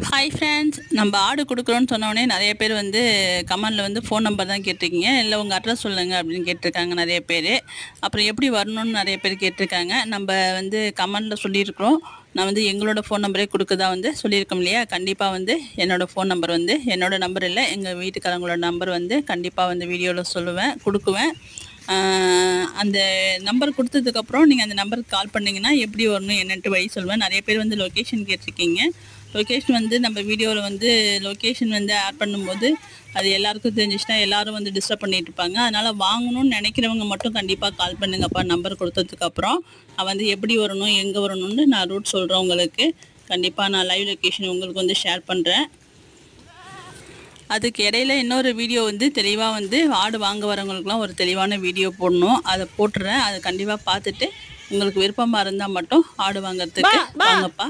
Hi friends, நம்ம ஆடு கொடுக்குறோன்னு சொன்னோடனே நிறைய பேர் வந்து கமெண்டில் வந்து ஃபோன் நம்பர் தான் கேட்டிருக்கீங்க, இல்லை உங்கள் அட்ரஸ் சொல்லுங்கள் அப்படின்னு கேட்டிருக்காங்க நிறைய பேர். அப்புறம் எப்படி வரணும்னு நிறைய பேர் கேட்டிருக்காங்க. நம்ம வந்து கமெண்டில் சொல்லியிருக்கிறோம். நான் வந்து எங்களோட ஃபோன் நம்பரே கொடுக்கதா வந்து சொல்லியிருக்கோம் இல்லையா. கண்டிப்பாக வந்து என்னோடய ஃபோன் நம்பர் வந்து என்னோடய நம்பர் இல்லை, எங்கள் வீட்டுக்காரங்களோட நம்பர் வந்து கண்டிப்பாக வந்து வீடியோவில் சொல்லுவேன், கொடுக்குவேன். அந்த நம்பர் கொடுத்ததுக்கப்புறம் நீங்கள் அந்த நம்பருக்கு கால் பண்ணிங்கன்னா எப்படி வரணும் என்னன்ட்டு வழி சொல்லுவேன். நிறைய பேர் வந்து லொக்கேஷன் கேட்டிருக்கீங்க. லொக்கேஷன் வந்து நம்ம வீடியோவில் வந்து லொக்கேஷன் வந்து ஆட் பண்ணும்போது அது எல்லாருக்கும் தெரிஞ்சிச்சுன்னா எல்லோரும் வந்து டிஸ்டர்ப் பண்ணிட்டு இருப்பாங்க. அதனால் வாங்கணும்னு நினைக்கிறவங்க மட்டும் கண்டிப்பாக கால் பண்ணுங்கப்பா. நம்பர் கொடுத்ததுக்கப்புறம் நான் வந்து எப்படி வரணும் எங்கே வரணும்னு நான் ரூட் சொல்கிறேன் உங்களுக்கு. கண்டிப்பாக நான் லைவ் லொக்கேஷன் உங்களுக்கு வந்து ஷேர் பண்ணுறேன். அதுக்கு இடையில இன்னொரு வீடியோ வந்து தெளிவாக வந்து ஆடு வாங்க வரவங்களுக்குலாம் ஒரு தெளிவான வீடியோ போடணும், அதை போட்டுறேன். அதை கண்டிப்பாக பார்த்துட்டு உங்களுக்கு விருப்பமாக இருந்தால் மட்டும் ஆடு வாங்கிறதுக்கு வாங்கப்பா.